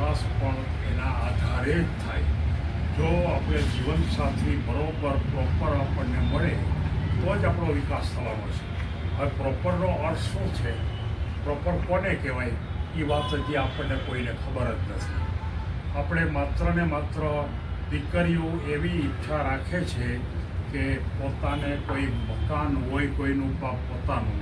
વિકાસ પણ એના આધારે જ થાય. જો આપણે જીવનસાથી પ્રોપર આપણને મળે તો જ આપણો વિકાસ થવાનો છે. હવે પ્રોપરનો અર્થ શું છે, પ્રોપર કોને કહેવાય, એ વાત હજી આપણને કોઈને ખબર જ નથી. આપણે માત્ર ને માત્ર દીકરીઓ એવી ઈચ્છા રાખે છે કે પોતાને કોઈ મકાન હોય, કોઈનું પોતાનું,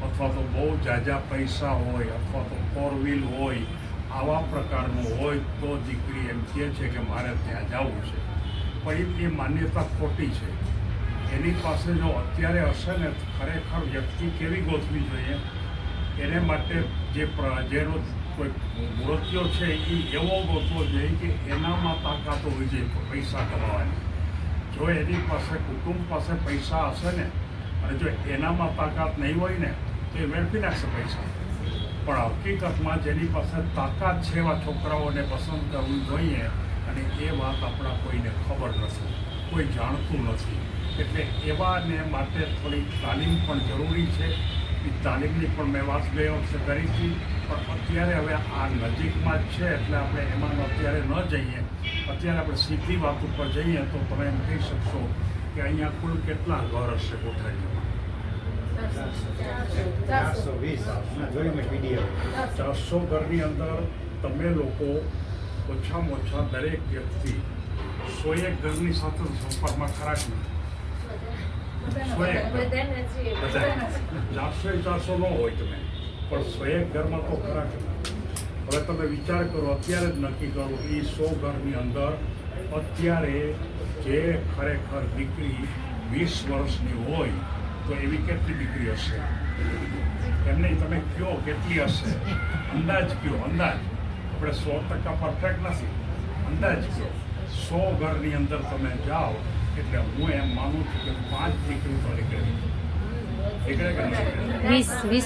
અથવા તો બહુ ઝાઝા પૈસા હોય, અથવા તો 4 વ્હીલ હોય, આવા પ્રકારનું હોય તો દીકરી એમ કહે છે કે મારે ત્યાં જવું છે. પણ એ માન્યતા ખોટી છે. એની પાસે જો અત્યારે હશે ને, ખરેખર વ્યક્તિ કેવી ગોતવી જોઈએ, એને માટે જેનો કોઈ મૃત્યુ છે એ એવો ગોતવો જોઈએ કે એનામાં તાકાત હોવી જોઈએ પૈસા કમાવાની. જો એની પાસે કુટુંબ પાસે પૈસા હશે ને, અને જો એનામાં તાકાત નહીં હોય ને તો એ વેડફી નાખશે પૈસા. પણ હકીકતમાં જેની પાસે તાકાત છે એવા છોકરાઓને પસંદ કરવું જોઈએ, અને એ વાત આપણા કોઈને ખબર નથી, કોઈ જાણતું નથી. એટલે એવાને માટે થોડી તાલીમ પણ જરૂરી છે. એ તાલીમની પણ મેં વાત ગઈ વખતે કરી હતી, પણ અત્યારે હવે આ નજીકમાં જ છે એટલે આપણે એમાં અત્યારે ન જઈએ. અત્યારે આપણે સીધી વાત ઉપર જઈએ તો તમે એમ કહી શકશો કે અહીંયા કુલ કેટલા ઘર હશે કોઠારીમાં? 400 ઘરની અંદર તમે લોકો ઓછામાં ઓછા દરેક વ્યક્તિ 101 ઘરની સાથે સંપર્કમાં ખરા જ નથી. 400 ન હોય તમે, પણ 101 ઘરમાં તો ખરા જ. હવે તમે વિચાર કરો, અત્યારે જ નક્કી કરો એ 100 ઘરની અંદર અત્યારે જે ખરેખર દીકરી 20 વર્ષની હોય તો એવી કેટલી દીકરી હશે? એમને તમે કહો કેટલી હશે, અંદાજ કહો, અંદાજ. આપણે 100% પરફેક્ટ નથી, અંદાજ કહો. 100 ઘરની અંદર તમે જાઓ એટલે હું એમ માનું છું કે 5 દીકરી તો નીકળે. નીકળે કે નહીં? 20 જેવી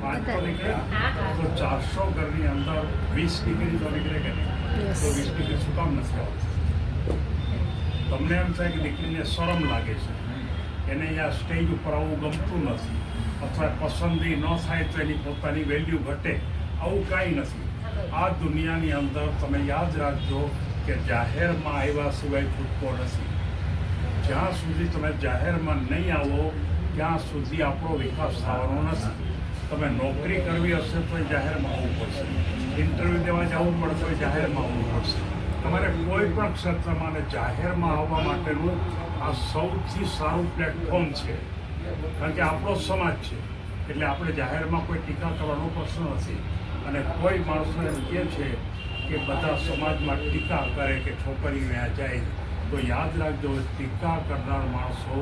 5 તો નીકળે. તો 400 ઘરની અંદર 20 દીકરી તો નીકળે કે નહીં? તો 20 દીકરી શું કામ નથી આવતી? તમને એમ થાય કે દીકરીને શરમ લાગે છે, એને અહીંયા સ્ટેજ ઉપર આવવું ગમતું નથી, અથવા પસંદગી ન થાય તો એની પોતાની વેલ્યુ ઘટે, આવું કાંઈ નથી. આ દુનિયાની અંદર તમે યાદ રાખજો કે જાહેરમાં આવ્યા સિવાય છૂટકો નથી. જ્યાં સુધી તમે જાહેરમાં નહીં આવો ત્યાં સુધી આપણો વિકાસ થવાનો નથી. તમે નોકરી કરવી હશે તો જાહેરમાં આવવું પડશે, ઇન્ટરવ્યૂ દેવા જવું પડે તો જાહેરમાં આવવું પડશે. તમારે કોઈ પણ ક્ષેત્રમાં જાહેરમાં આવવા માટેનું આ સૌથી સારું પ્લેટફોર્મ છે, કારણ કે આપણો સમાજ છે. એટલે આપણે જાહેરમાં કોઈ ટીકા કરવાનો પ્રશ્ન નથી. અને કોઈ માણસો એમ કહે છે કે બધા સમાજમાં ટીકા કરે કે છોકરીઓ ત્યાં જાય, તો યાદ રાખજો ટીકા કરનાર માણસો